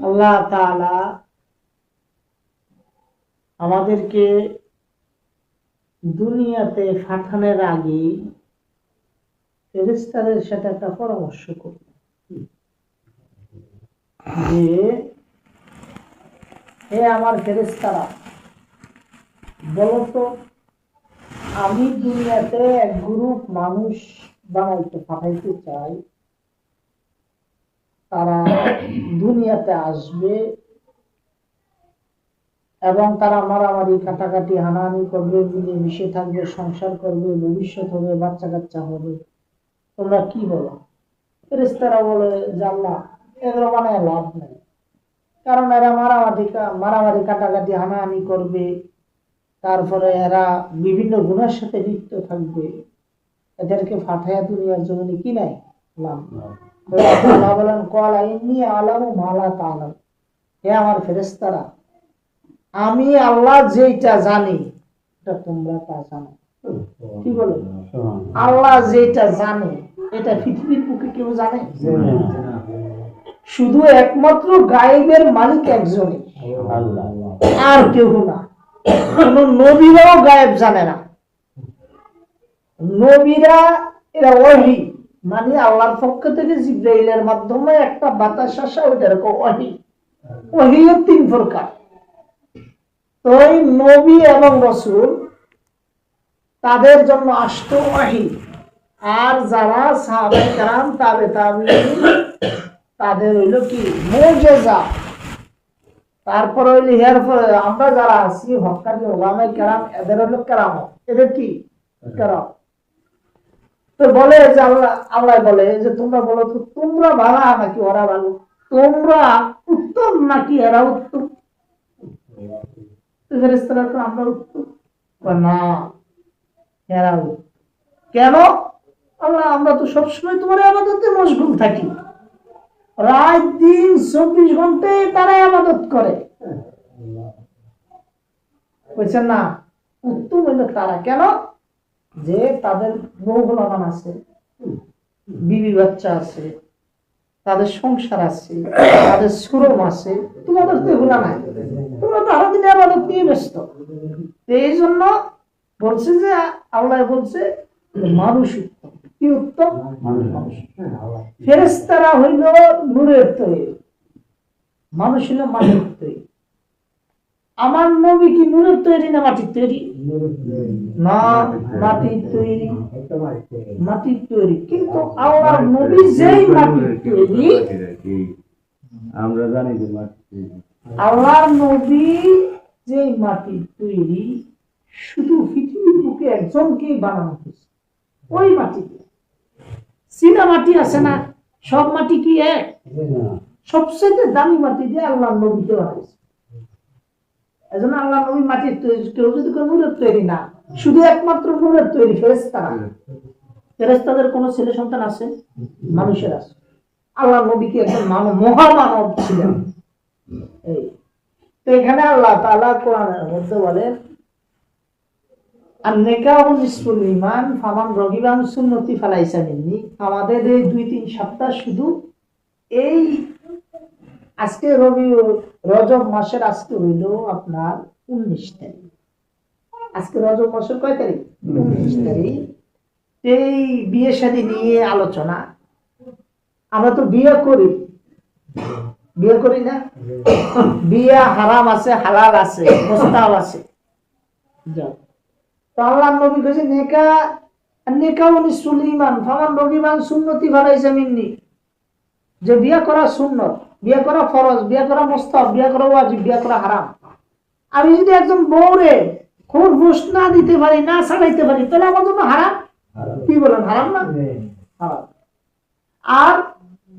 আল্লাহ তাআলা আমাদেরকে দুনিয়াতে পাঠানোর আগে ফেরেশতাদের সাথে একটা পরামর্শ করলেন যে হে আমার ফেরেশতারা, বলো তো আমি দুনিয়াতে এক গ্রুপ মানুষ বানাইতে পাঠাইতে চাই। তারা দুনিয়াতে আসবে এবং তারা মারামারি কাটাকাটি হানাহানি করবে, মিলেমিশে থাকবে, সংসার করবে, ভবিষ্যৎ হবে, বাচ্চা কাচ্চা হবে। তোমরা কি বলো? ফেরেশতারা বলে যে আল্লাহ, এগুলো বানায় লাভ নেই, কারণ এরা মারামারি কাটাকাটি হানাহানি করবে, তারপরে এরা বিভিন্ন গুণের সাথে লিপ্ত থাকবে, এদেরকে ফাটাইয়া দুনিয়ার জমিনে কি নাই লাভ। আল্লাহ বলেন ক্বালা ইন্নী আ'লামু মা লা তা'লামুন, হে আমার ফেরেশতারা, আমি আল্লাহ যেটা জানি এটা তোমরা তা জানো। কি বলে? আল্লাহ যেটা জানে এটা পৃথিবীর বুকে কেউ জানে? শুধু একমাত্র গায়েবের মালিক একজনই, আর কেউ না। কোন নবীরাও গায়েব জানে না। নবীরা এরা ওহী, মানে আল্লাহর পক্ষ থেকে জিবরাইলের মাধ্যমে একটা বাতাস আসা, ওইটার ওহী। ওহীও তিন প্রকার। তো এই নবী এবং রাসূল তাদের জন্য আসতো ওহী, আর যারা সাহাবায়ে কেরাম তাবেঈন তাদের হইলো কি মুজিজা। তারপর হইলো এরপরে আমরা যারা আছি হক্কানি ওলামায়ে কেরাম, এদের হইলো কেরামত। এদের কি কেরামত? তো বলে যে আল্লাহ বলে যে তোমরা বলো তো, তোমরা ভালো নাকি ওরা ভালো? তোমরা উত্তম নাকি এরা উত্তম? ফেরেশতারা তো আমরা উত্তম না, এরা উত্তম। কেন? আল্লাহ, আমরা তো সবসময় তোমার ইবাদতে মশগুল থাকি, রাত দিন 24 ঘন্টায় তারা ইবাদত করে। বুঝছেন না? উত্তম হইল তারা। কেন? যে তাদের বউ-গোলামান আছে, বিবি বাচ্চা আছে, তাদের সংসার আছে, তাদের শ্রম আছে। তোমাদের তো এগুলা নাই, তোমরা তো সারাদিন ইবাদত নিয়ে ব্যস্ত। এই জন্য বলছে যে আল্লাহ বলছে মানুষ উত্তম। কি উত্তম? মানুষ। ফেরেশতারা হইল নূরের তৈরি, মানুষ হইল মাটির তৈরি। আমার নবী কি নূরের তৈরি না মাটির তৈরি? না, মাটির তৈরি। মাটির তৈরি, কিন্তু আল্লাহর নবী যেই মাটির তৈরি, আমরা জানি যে আল্লাহর নবী যেই মাটির তৈরি, শুধু পৃথিবীর বুকে একজনকেই বানানো হয়েছে ওই মাটিতে। চীনা মাটি আছে না, সব মাটি কি এক? সবচেয়ে দামি মাটি দিয়ে আল্লাহ নবীকে বানাইছে। এজন্য আল্লাহ নবী মাটির তৈরি, কেউ যদি কোনো নূরের তৈরি না, শুধু একমাত্র নূরের তৈরি ফেরেশতারা। ফেরেশতাদের কোনো ছেলে সন্তান আছে? মানুষের আছে। আল্লাহ নবী কি একজন মহামানব ছিলেন। এই তো এখানে আল্লাহ তাআলা কোরআনের মধ্যে বলেন আন-নিকাহু নিসফুল ঈমান ফামান রাগিবা আন সুন্নতি ফালাইসা মিন্নি। আমাদের এই 2-3 সপ্তাহ শুধু এই আজকে রজব মাসের আজকে হইল আপনার 19 তারিখ। আজকে রজব মাসের কয় তারিখ? 19 তারিখ। এই বিয়ে শাদী নিয়ে আলোচনা। আমরা তো বিয়ে করি না? বিয়ে হারাম আছে, হালাল আছে, মুস্তাহাব আছে। তো আল্লাহর নবী কইছে নিকাহ নিসফুল ঈমান ফামান রাগিবা আন সুন্নতি ফালাইসা মিন্নি। যে বিয়ে করা সুন্নত, বিয়ে করা ফরজ, বিয়ে করা মুস্তাহাব, বিয়ে করা ওয়াজিব, বিয়ে করা হারাম। আমি যদি একজন বউরে খুব ঘুষ না দিতে পারি, না ছাড়াইতে পারি, তাহলে আমার জন্য হারাম। কি বলেন? হারাম না? হারাম। আর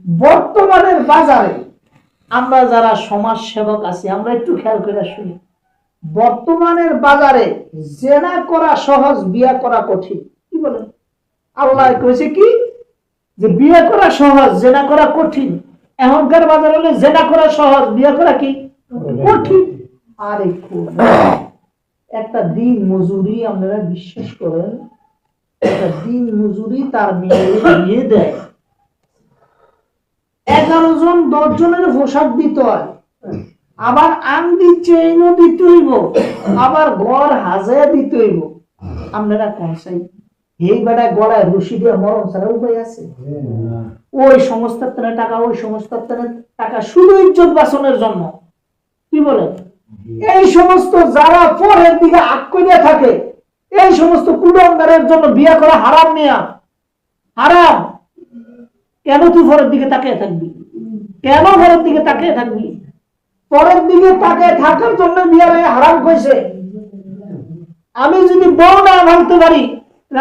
বর্তমানের বাজারে আমরা যারা সমাজ সেবক আছি, আমরা একটু খেয়াল করে শুনি। বর্তমানের বাজারে জেনা করা সহজ, বিয়ে করা কঠিন। কি বলেন? আল্লাহ কইছে কি যে বিয়ে করা সহজ, জেনা করা কঠিন। এখনকার বাজার হলে জেনা করা সহজ, বিয়ে করা কি কঠিন। আর একটা দিন মজুরি, আপনারা বিশ্বাস করেন, একটা দিন মজুরি তার মেয়ে বিয়ে দেয়, 11 জন 10 জনের পোশাক দিতে হয়, আবার আংটি চেইনও দিতে হইব, আবার ঘর হাজায় দিতে হইব। আপনারা কোন চাই? এই বেটা গলায় রশি দিয়ে মরণ ছাড়া উপায় আছে? ওই সংস্থার তেনে টাকা, ওই সংস্থার তেনে টাকা শুধু ইজ্জত বাঁচানোর জন্য। কি বলে? এই সমস্ত যারা পরের দিকে আগ করে থাকে, এই সমস্ত কুলঙ্গারের জন্য বিয়ে করা হারাম। মিয়া হারাম। কেন তুই পরের দিকে তাকিয়ে থাকবি? কেন পরের দিকে তাকিয়ে থাকবি? পরের দিকে তাকিয়ে থাকার জন্য বিয়ে হারাম হয়েছে। আমি যদি বউ না ভাঙতে পারি,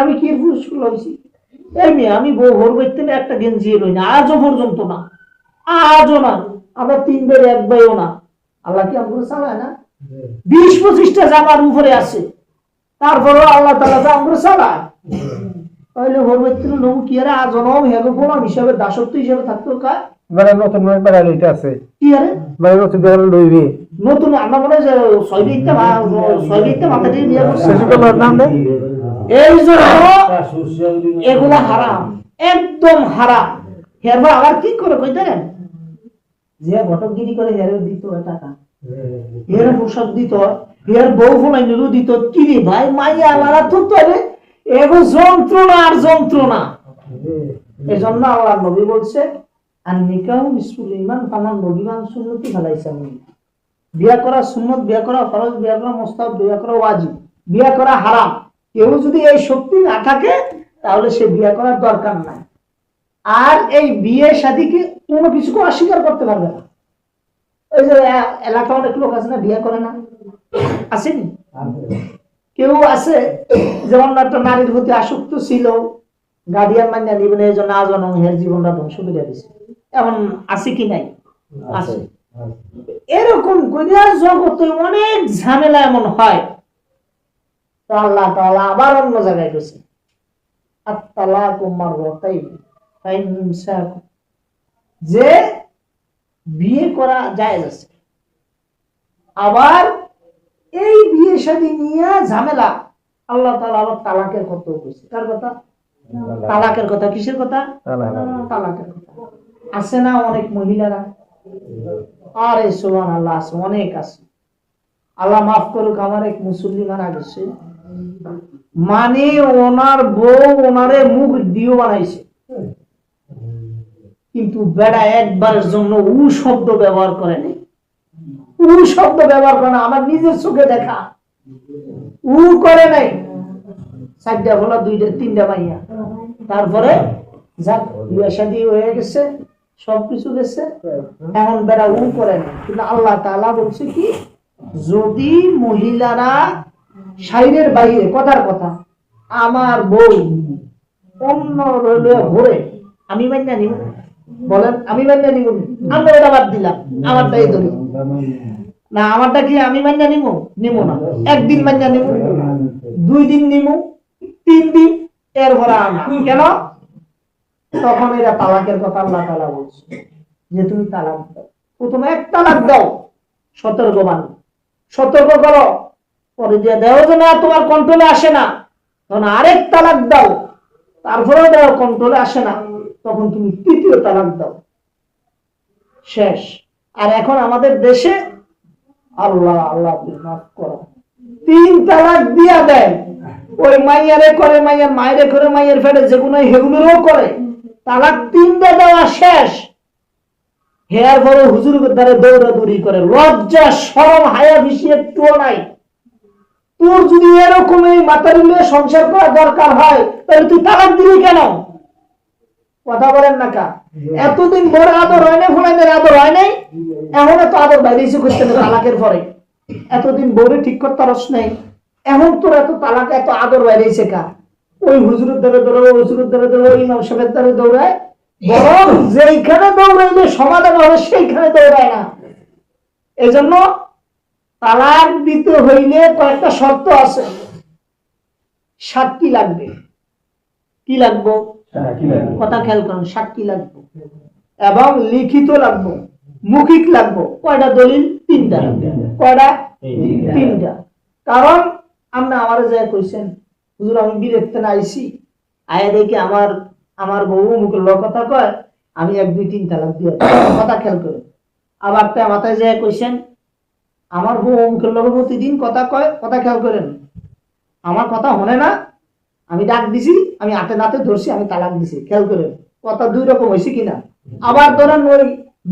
আমি কি ফুসফুল হয়েছি? এমনি আমি বউ ভোর করতে একটা গেঞ্জি লই না, আজও পর্যন্ত না, আজও না। আমরা 3 বের 1 বাইও না। আল্লাহ কি আমাকে চালায় না? 20-25টা জামার উপরে আছে, তারপরেও আল্লাহ তাআলা যা আমাকে চালায়। তাহলে ভোর করতে নবু কি আরে আজও নম হেগো গোলাম হিসাবে, দাসত্ব হিসাবে থাকতো কার? মানে নতুন বেড়া লইতে আছে, কি আরে মানে নতুন বেড়া লইবি নতুন আমরা মনে হয় যে 6 মাথা দিয়ে বিয়ে করছে। শেষকালের নাম নেই। এই জন্য এগুলা হারাম, একদম হারাম। হেরবা আবার কি করে কইতে রেন, যে ঘটকগিরি করে হেরে দিত টাকা, হেরে পোশাক দিত, হের বউ ফোনাই নিল দিত। কি রে ভাই, মাইয়া আলাদা তো রে, এগো যন্ত্রণা আর যন্ত্রণা। এই জন্য আল্লাহ নবী বলছে, আর নিকাহ বিসুল ইমান ফামান নবীমান সুন্নতি ফালাইসা। বিয়া করা সুন্নত, বিয়া করা ফরজ, বিয়া করা মুস্তাহাব, বিয়া করা ওয়াজিব, বিয়া করা হারাম। কেউ যদি এই শক্তি না থাকে তাহলে সে বিয়া করার দরকার নাই। আর এই বিয়ে শাদীকে কোনো কিছুকে অস্বীকার করতে পারবে না। ওই যে এলাকা অনেক লোক আছে না, বিয়ে করে না, আসেনি? কেউ আছে যেমন একটা নারীর প্রতি আসক্ত ছিল, গার্ডিয়ান মান্য নিবেন, এই জন্য আজ হের জীবনটা ধ্বংস করে দিছে। এমন আছে কি নাই? আছে। এরকম করিয়া জগতে অনেক ঝামেলা এমন হয়। তো আল্লাহ তাআলা আবার অন্য জায়গায় গেছে, আত-তালাকু মাররাতাইন ফাইন ইমসাক, যে বিয়ে করা জায়েজ আছে। আবার এই বিয়ে শাদী নিয়ে ঝামেলা, আল্লাহ তাআলা আবার তালাকের কথা কইছে। কার কথা? তালাকের কথা। কিসের কথা? তালাকের কথা। আছে না অনেক মহিলারা? আরে সুবহানাল্লাহ, আছে, অনেক আছে। আল্লাহ মাফ করুক, আমার এক মুসল্লি মারা গেছে, মানে ওনার বউ ওনারে মুখ দিও বানাইছে, কিন্তু বেড়া একবারের জন্য উ শব্দ ব্যবহার করে নাই। উ শব্দ ব্যবহার করে না, আমার নিজের চোখে দেখা। উ করে নাই। 4টা বলা, 2টা 3টা মাইয়া। তারপরে যাক বিয়ে শাদী হয়ে গেছে, সবকিছু গেছে, এখন বেড়া উ করে না। কিন্তু আল্লাহ তাআলা বলছে কি, যদি মহিলারা শারীরের বাইরে, কথার কথা, আমার বউ অন্য রইলে ঘুরে, আমি মাইনা নিব? বলেন, আমি মাইনা নিব? আমরা এটা বাদ দিলাম, আমারটাই ধরি না। আমারটা কি আমি মাইনা নিব? নিব না। 1 দিন মাইনা নিব, 2 দিন নিব, 3 দিন, এরপরে না। কেন? তখন এটা তালাকের কথা আল্লাহ তাআলা বলছে, যে তুমি তালাক দাও। প্রথমে 1 তালাক দাও, সতর্কবাণী, সতর্ক করো, পরে দিয়ে দেও যে না তোমার কন্ট্রোলে আসে না, তখন আরেক তালাক দাও, তারপরে দেও কন্ট্রোলে আসে না, তখন তুমি 3য় তালাক দাও, শেষ। আর এখন আমাদের দেশে আল্লাহ আল্লাহ মাফ করো, 3 তালাক দিয়া দেয়। ওই মাইয়ারে করে, মাইয়ার মায়েরে করে, মাইয়ের ফেটে যেগুলো হেগুলোও করে, তালাক 3টা দেওয়া শেষ। হেয়ার পরে হুজুরের দ্বারা দৌড়াদৌড়ি করে, লজ্জা শরম হায়া বিষয়ে একটুও নাই। তোর যদি এরকম এই মাতারি নিয়ে সংসার করা দরকার হয়, তাহলে তুই তালাক দিলি কেন? কথা বলেন না কা? এতদিন বড় আদর হয় নাই, ফুলাইনের আদর হয় নাই, এখন এত আদর বাইরে এসে করতে না তালাকের পরে। এতদিন বউরে ঠিক করতে পারস নাই, এখন তোর এত তালাক, এত আদর বাইরে এসে কা? ওই হুজুরের দ্বারা দৌড়ায়, হুজুরের দ্বারা দৌড়ায়, ইমাম সাহেবের দ্বারা দৌড়ায়, বরং যেইখানে দৌড়াইলে সমাধান হবে সেইখানে দৌড়ায় না। এজন্য তালাক দিতে হইলে কয়েকটা শর্ত আছে। সাক্ষী লাগবে। কি লাগবে? কথা খেয়াল করুন, সাক্ষী লাগবে এবং লিখিত লাগবে, মৌখিক লাগবে। কয়টা দলিল? 3টা। কয়টা? 3টা। কারণ আপনি আমার যা কইছেন, হুজুর আমি বিরেতে না আইছি, আয়া দেখি আমার বউ মুখের কথা কয়, আমি 1 2 3 তালাক দিয়ে। কথা খেয়াল করুন, আবার তে মাথায় যে কইছেন আমার বউ অঙ্কের লোক প্রতিদিন কথা কয়, কথা খেয়াল করেন, আমার কথা হনে না, আমি ডাক দিছি, আমি হাতে নাতে ধরছি, আমি তালাক দিছি, খেয়াল করেন কথা দুই রকম হয়েছে কিনা। আবার ধরেন ওই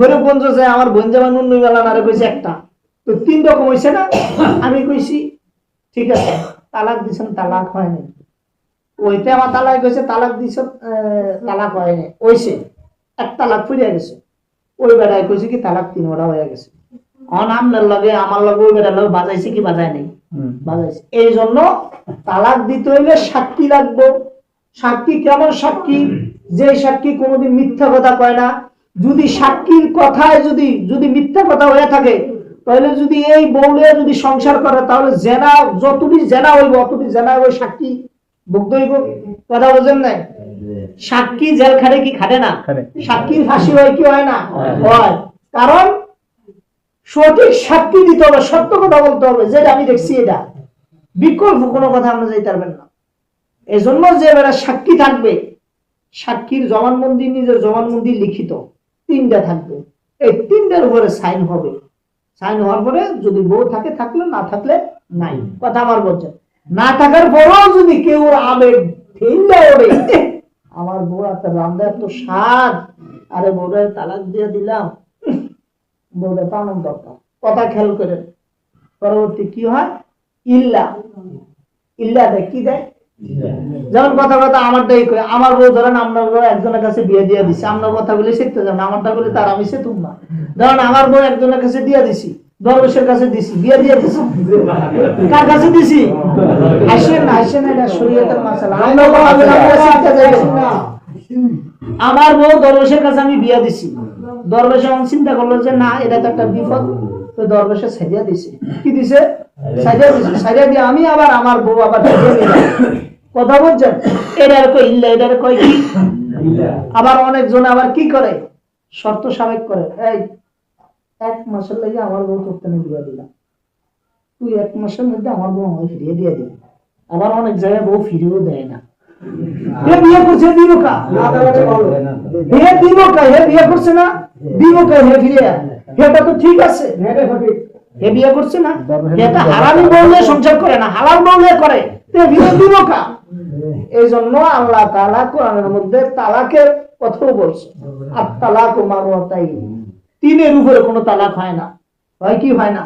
গরিবগঞ্জ যে আমার বোন যেমন নুন্নুবেলা নারে কইছে একটা, তো 3 রকম হয়েছে না। আমি কইছি ঠিক আছে তালাক দিছেন, তালাক হয়নি, ওইটা আমার তালাক হয়েছে, তালাক দিছ, তালাক হয়নি, ওইছে এক তালাক ফিরে গেছে। ওই বেড়ায় কইছে কি তালাক 3 ওটা হয়ে গেছে। আপনার লগে আমার লগে ওই বেড়ার লগে বাজাইছে কি বাজায় নাই, বাজাইছে। এই জন্য তালাক দিতে হইলে সাক্ষী লাগবে। সাক্ষী কেমন সাক্ষী? যে সাক্ষী কোনোদিন মিথ্যা কথা কয় না। যদি সাক্ষীর কথায় যদি মিথ্যা কথা হয়ে থাকে, তাহলে যদি এই বউলে যদি সংসার করে, তাহলে জেনা যতটি জেনা হইব অতটি জেনা ওই সাক্ষী ভুক্ত হইব। কথা বোঝেন নাই? সাক্ষী জেল খাটে কি খাটে না? সাক্ষীর ফাঁসি হয় কি হয় না? হয়। কারণ সঠিক সাক্ষী দিতে হবে, সত্য কথা বলতে হবে, যেটা আমি দেখছি এটা, বিকল্প কোনো কথা আমরা যাইতে পারবেন না। এই জন্য যে বেড়া সাক্ষী থাকবে, সাক্ষীর জবানবন্দি, নিজের জবানবন্দি লিখিত 3টা থাকবে, এই 3টার উপরে সাইন হবে। সাইন হওয়ার পরে যদি বউ থাকে থাকলে, না থাকলে নাই। কথা আমার বলছেন, না থাকার পরেও যদি কেউ আবেগ ঠেলা ওড়ে, আমার বউ এত রান্দা এত স্বাদ, আরে বউরে তালাক দিয়ে দিলাম, বউরে পালন দরকার। কথা খেয়াল করেন, পরবর্তী কি হয়? ইল্লা ইল্লা দেয়, কি দেয়? যেমন কথা কথা আমারটাই কই, আমার বউ ধরেন আপনার বউ একজনের কাছে বিয়ে দিয়ে দিছে, আপনার কথা বলে শিখতে যান, আমারটা বলে তার আমি সে তুম না। ধরেন আমার বউ একজনের কাছে দিয়ে দিছি, দরবেশের কাছে দিছি, বিয়ে দিয়ে দিছি, কার কাছে দিছি? আসেন না, আসেন না, এটা শরীয়তের মাসালা। আমরা শিখতে যাইছি না। আমার বউ দরবেশের কাছে আমি বিয়ে দিছি, দরবেশ চিন্তা করলো যে না এটা তো একটা বিপদ, তো দরবেশে সাইডা দিছে। কি দিছে? সাইডা দিছে। সাইডা দিয়ে আমি আবার আমার বউ আবার কথা বলছেন, এটার কই ইল্লা, এটার কই কি? আবার অনেকজন আবার কি করে, শর্ত সাবেক করে, এই 1 মাসের লাগে আমার বউ করতে নিয়ে বিয়ে দিলাম, তুই 1 মাসের মধ্যে আমার বউ আমাকে ফিরিয়ে দিয়ে দিবি। আবার অনেক জায়গায় বউ ফিরিয়েও দেয় না। বিয়ে করছে দিব কা, হে দিব কা, হে বিয়ে করছে না দিব কা, হে ফিরে এটা তো ঠিক আছে, হে বিয়ে করছে না, এটা হারামি বউলে সংসার করে না, হালাল বউলে করে, তে বিয়ে দিব কা। এই জন্য আল্লাহ তাআলা কোরআনের মধ্যে তালাকের কথাও বলছে, আর তালাক মারওয়াতাই, 3-এর উপরে কোনো তালাক হয় না। হয় কি হয় না?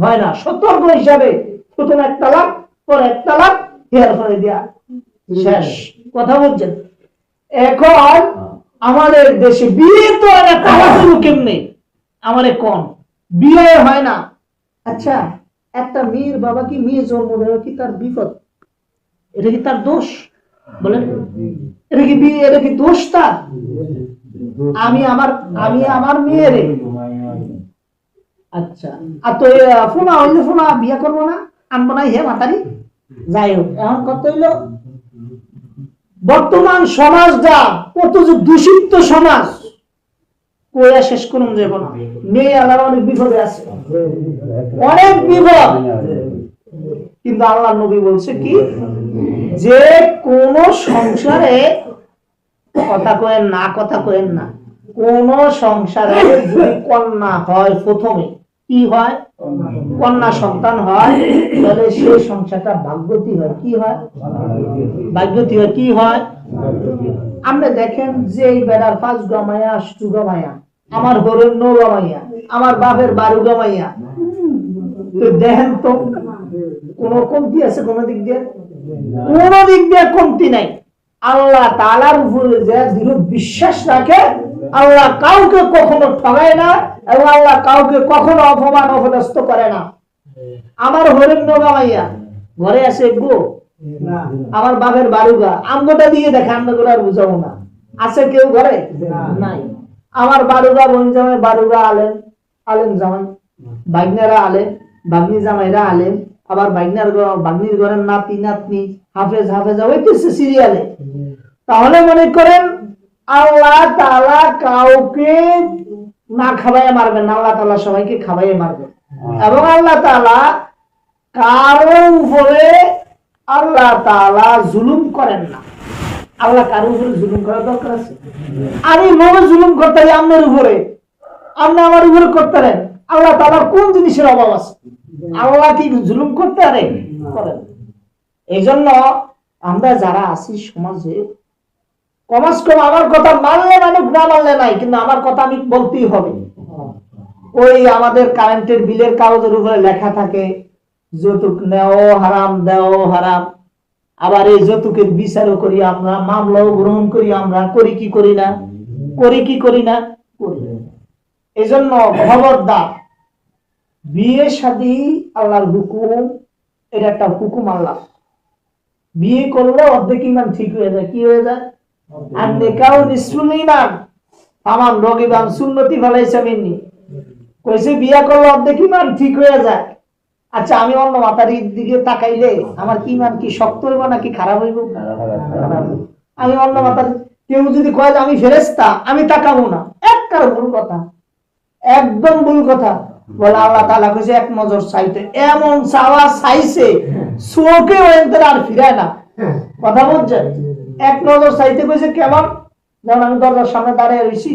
হয় না। সতর্ক হিসাবে প্রথম 1 তালাক, পর 1 তালাক, এরপরে দেয়া শেষ। কথা বলছেন। এখন আমাদের দেশে বিয়ে তো একটা তালাক হলো কেমনে? আমারে কোন বিয়ে হয় না। আচ্ছা, একটা মেয়ের বাবা কি মেয়ে জন্ম দেওয়া কি তার বিপদ? এটা কি তার দোষ? বলেন, এটা কি বিয়ে, এটা কি দোষ তার? আমি আমার মেয়ের, আচ্ছা, আর তো ফোনা হইলে ফোনা বিয়ে করবো না, আনবো না, হে মাতারি। যাই হোক, এখন কত হইলো, বর্তমান সমাজটা কত যে দূষিত সমাজ, কইয়া শেষ করুন যাব না। মেয়ে আল্লাহ অনেক বিপদে আছে, অনেক বিপদ। কিন্তু আল্লাহ নবী বলছে কি, যে কোন সংসারে কথা কয়েন না, কথা কয়েন না, কোন সংসারে যদি কন্যা হয়, প্রথমে কি হয়? কন্যা সন্তান হয়, তাহলে সেই সংসারটা ভাগ্যবতী হয়। কি হয়? ভাগ্যবতী হয়। কি হয়? আমরা দেখেন যে এই বেড়ার 5 গামাইয়া 8 গামাইয়া, আমার ঘরের 9 গামাইয়া, আমার বাপের 12 গামাইয়া, তো দেখেন তো কোন কমতি আছে? কোন দিক দিয়ে কমতি নাই। আল্লাহ তাআলার উপরে যে দৃঢ় বিশ্বাস রাখে, আল্লাহ কাউকে কখনো ঠগায় না, এবং আল্লাহ কাউকে কখনো অপমান অপদস্থ করে না। আমার হরেন নগামাইয়া ঘরে আছে গো, আমার বাপের বারুগা, আমগোটা দিয়ে দেখে, আমগোটা আর বুঝাবো না, আছে কেউ ঘরে? নাই। আমার বারুগা বোন জামাই, বারুগা আলেম, আলেম জামাই, ভাগ্নেরা আলেম, ভাগ্নি জামাইরা আলেম, আবার ভাগ্নির ঘরের নাতি নাতনি হাফেজা হইতেছে সিরিয়ালে। তাহলে মনে করেন আল্লাহ তাআলা কাউকে না খাওয়াইয়া মারবেন না, আল্লাহ তাআলা সবাইকে খাওয়াইয়া মারবেন। এবং আল্লাহ তাআলা কারো উপরে আল্লাহ তাআলা জুলুম করেন না। আল্লাহ কারো উপরে জুলুম করার দরকার আছে? আমি মনে জুলুম করতে আপনার উপরে, আপনি আমার উপরে করতে পারেন, আল্লাহ তাআলার কোন জিনিসের অভাব আছে? আল্লাহ কি জুলুম করতে পারে? করেন। এই জন্য আমরা যারা আছি সমাজে, কমাস কম আমার কথা মানলে মানুষ, না মানলে নাই, কিন্তু আমার কথা আমি বলতেই হবে। ওই আমাদের কারেন্টের বিলের কাগজের উপরে লেখা থাকে যৌতুক নেও হারাম, দেও হারাম। আবার এই যৌতুকের বিচারও করি আমরা, মামলাও গ্রহণ করি আমরা, করি কি করি না? করি কি করি না? করি। এই জন্য খবরদার, বিয়ে শাদী আল্লাহর হুকুম, এটা একটা হুকুম আল্লাহ। বিয়ে করলে অর্ধেক ইমান ঠিক হয়ে যায়। কি হয়ে যায়? আর নেকাও নিসফুল ঈমান ফামান রাগিবা আন সুন্নতি ফালাইসা মিন্নি। কইছে বিয়ে করলে অর্ধেক ইমান ঠিক হয়ে যায়। আচ্ছা, আমি অন্য মাতার দিকে তাকাইলে আমার কি ইমান কি শক্ত হইব নাকি খারাপ হইব? আমি অন্য মাতার, কেউ যদি কয় যে আমি ফেরেশতা, আমি তাকাবো না, একটার ভুল কথা, একদম ভুল কথা। বলে আল্লাহ তাআলা কইছে এক নজর চাইতে, এমন চাওয়া চাইছে চোখে ওইন্তর আর ফিরায় না। কথা বুঝছেন? এক নজর চাইতে কইছে কেমন? যেমন আমি দরজার সামনে দাঁড়িয়ে রইছি,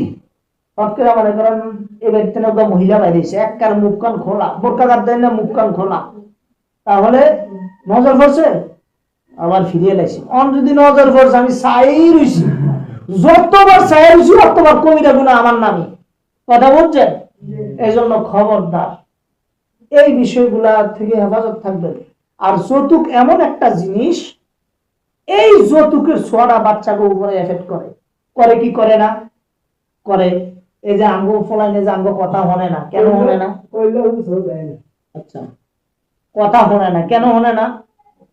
হঠাৎ মনে করেন এবার তেন মহিলা বাইরেছে, একটার মুখ কান খোলা, বোরকা গার দেয় না, মুখ কান খোলা, তাহলে নজর পড়ছে, আবার ফিরিয়ে লাইছি। অন যদি নজর পড়ছে, আমি চাই রইছি, যতবার চাই রইছি ততবার কবিরা গুনাহ আমার নামে। কথা বুঝছেন? এই জন্য খবরদার, এই বিষয়গুলা থেকে হেফাজত থাকবেন। আর যৌতুক এমন একটা জিনিস, এই যৌতুকের ছোঁয়াটা বাচ্চাকে উপরে এফেক্ট করে। করে কি করে না? করে। এই যে আঙ্গ ফলাইনে যে আঙ্গ কথা হনে না, কেন হনে না? আচ্ছা, কথা হনে না কেন হনে না?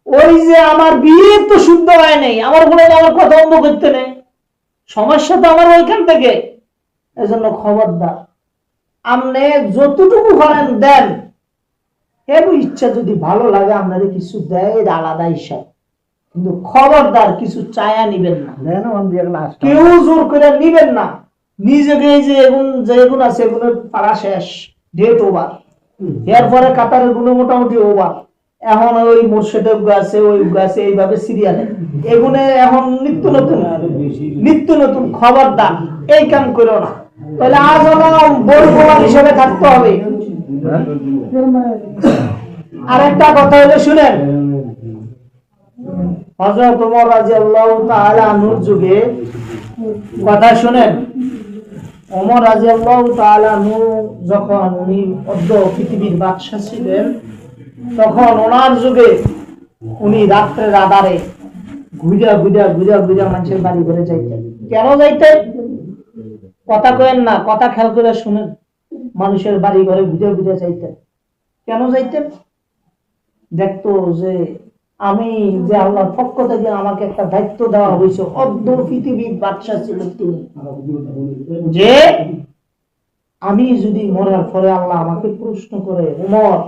ওই যে আমার বিয়ে তো শুদ্ধ হয় নাই, আমার বলে আমার কথা অন্য করতে নেই, সমস্যা তো আমার ওইখান থেকে। এই জন্য খবরদার, আপনি যতটুকু করেন দেন, এবং ইচ্ছা যদি ভালো লাগে আপনাদের কিছু দেয়, এটা আলাদা হিসাব, কিন্তু খবরদার কিছু চায়া নিবেন না, কেউ জোর করে নিবেন না। নিজেকে এই যে এগুন আছে, এগুলোর পাড়া শেষ, ডেট ওভার, এরপরে কাতারের গুলো মোটামুটি ওভার। এখন ওই মোর্শেদের আছে, ওই আছে, এইভাবে সিরিয়ালে এগুনে এখন নিত্য নতুন। খবরদার এই কাম করো না, তাহলে আজ আমার বড় প্রমাণ হিসেবে থাকতে হবে। আরেকটা কথা হলো শুনেন, হযরত ওমর রাদিয়াল্লাহু তাআলা আনহুর যুগে, কথা শুনেন, ওমর রাদিয়াল্লাহু তাআলা আনহু যখন উনি অদ্য পৃথিবীর বাদশা ছিলেন, তখন ওনার যুগে উনি রাত্রের আধারে ঘুরা মানুষের বাড়ি ঘরে যাইতেন। কেন যাইতেন? কথা কয়েন না, কথা খেয়াল করে শুনেন। মানুষের বাড়ি ঘরে ঘুরে যাইতেন। কেন যাইতেন? দেখতো যে আমি যে আল্লাহর পক্ষ থেকে আমাকে একটা দায়িত্ব দেওয়া হয়েছে, অর্ধ পৃথিবীর বাদশা ছিলেন তিনি, যে আমি যদি মরার পরে আল্লাহ আমাকে প্রশ্ন করে, ওমর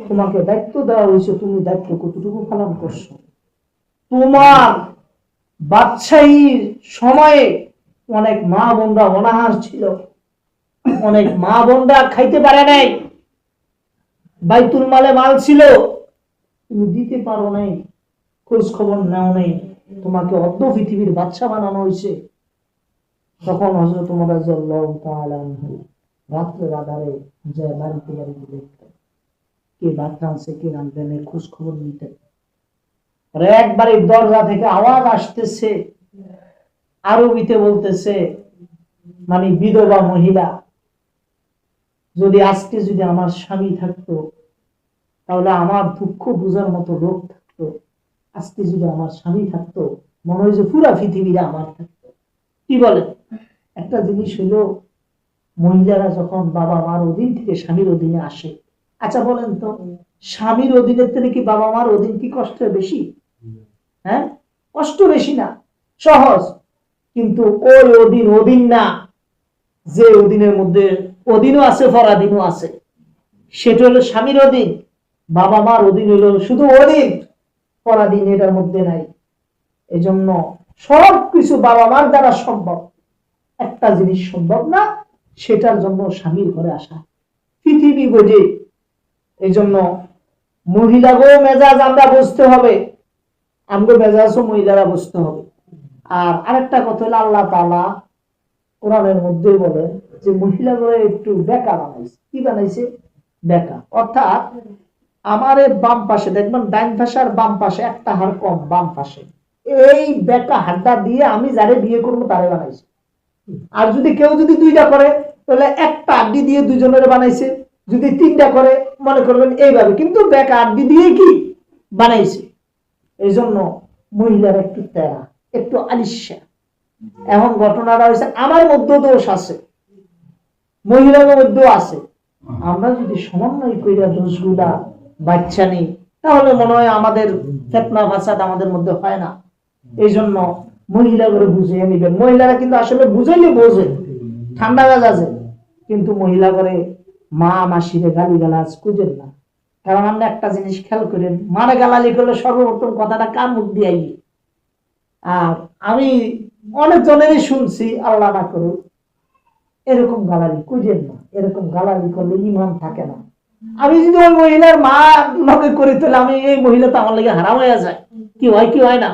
তোমাকে দায়িত্ব দেওয়া হয়েছে, তুমি দায়িত্ব কতটুকু পালন করছো? তোমার বাদশাহীর সময়ে অনেক মা বোনরা অনাহার ছিল, অনেক মা বোনরা খাইতে পারে নাই, বাইতুল মালে মাল ছিল, তুমি দিতে পারো নাই, খোঁজ খবর নাও নাই, তোমাকে অর্ধ পৃথিবীর বাদশা বানানো হয়েছে। তখন হযরত ওমর রাদিয়াল্লাহু তাআলা আনহু রাত্রে আধারে যায় বাড়িতে দেখতেন, কে ভাত রাঁধছে কে রাঁধবে না, খোঁজ খবর নিতেন। একবারে দরজা থেকে আওয়াজ আসতেছে, আরবিতে বলতেছে, মানে বিধবা মহিলা, যদি আজকে যদি আমার স্বামী থাকতো তাহলে আমার দুঃখ বুঝার মতো লোক থাকতো, আজকে যদি আমার স্বামী থাকতো মনে হয় যে পুরা পৃথিবীরা আমার থাকতো। কি বলে? একটা জিনিস হলো, মহিলারা যখন বাবা মার অধীন থেকে স্বামীর অধীনে আসে, আচ্ছা বলেন তো, স্বামীর অধীনের থেকে কি বাবা মার অধীন কি কষ্ট বেশি? হ্যাঁ, কষ্ট বেশি না, সহজ। কিন্তু ওই অধীন না, যে অধীনের মধ্যে অধীনও আছে পরাধীনও আছে, সেটা হলো স্বামীর অধীন। বাবা মার অধীন হলো শুধু অধীন, পরাধীন এটার মধ্যে নাই। এজন্য সব কিছু বাবা মার দ্বারা সম্ভব, একটা জিনিস সম্ভব না, সেটার জন্য স্বামীর ঘরে আসা, পৃথিবী বোঝে। এই জন্য মহিলাকেও মেজাজ আমরা বুঝতে হবে, আমগো মেজাজও মহিলারা বুঝতে হবে। আর আরেকটা কথা হলো, আল্লাহ তাআলা কোরআনের মধ্যে বলেন, যে মহিলা করে একটু বেকা বানাইছে। কি বানাইছে? বেকা। অর্থাৎ আমার এই বাম পাশে দেখবেন, ডাইন পাশে আর বাম পাশে একটা হাড় কম, বাম পাশে। এই বেকা হাড়টা দিয়ে আমি যারে বিয়ে করবো তারে বানাইছে। আর যদি কেউ যদি দুইটা করে তাহলে একটা আড্ডি দিয়ে দুজনের বানাইছে। যদি তিনটা করে মনে করবেন এইভাবে, কিন্তু বেকা আড্ডি দিয়ে কি বানাইছে। এই জন্য মহিলার একটু তেরা, একটু আলিশা। এখন ঘটনাটা হয়েছে আমার মধ্যে দোষ আছে, মহিলার মধ্যেও আছে। আমরা যদি সমন্বয় কইরা দোষগুলা বাচ্চা নেই, তাহলে মনে হয় আমাদের ফিতনা ফাসাদ আমাদের মধ্যে হয় না। এই জন্য মহিলা করে বুঝিয়ে নিবেন। মহিলারা কিন্তু আসলে বুঝাইলে বোঝে, ঠান্ডা মেজাজে, কিন্তু মহিলা করে মা মাসিরে গালি গালাজ খুঁজেন না। কারণ আমরা একটা জিনিস খেয়াল করেন, মারে গালালি করলে সর্বপ্রথম কথাটা কার মুখ দিয়ে আইবে? আর আমি অনেক জনেরই শুনছি, আল্লাহ না করুক, এরকম গালালি খুঁজেন না। এরকম গালালি করলে ইমান থাকে না। আমি যদি ওই মহিলার মা লগে করি তাহলে আমি এই মহিলা তো আমার লাগে হারাম হয়ে যায়। কি হয় কি হয় না?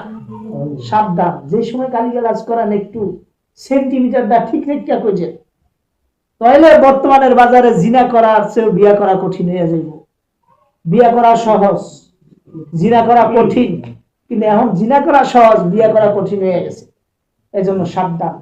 সাবধান, যে সময় গালিগালাজ করেন একটু সেন্টিমিটারটা ঠিক রেখা খুঁজেন। তাহলে বর্তমানের বাজারে জিনা করার চেয়ে বিয়া করা কঠিন হয়ে যাইব। বিয়া করা সহজ, জিনা করা কঠিন। কিন্তু এখন জিনা করা সহজ, বিয়া করা কঠিন হয়ে গেছে। এই জন্য সাবধান।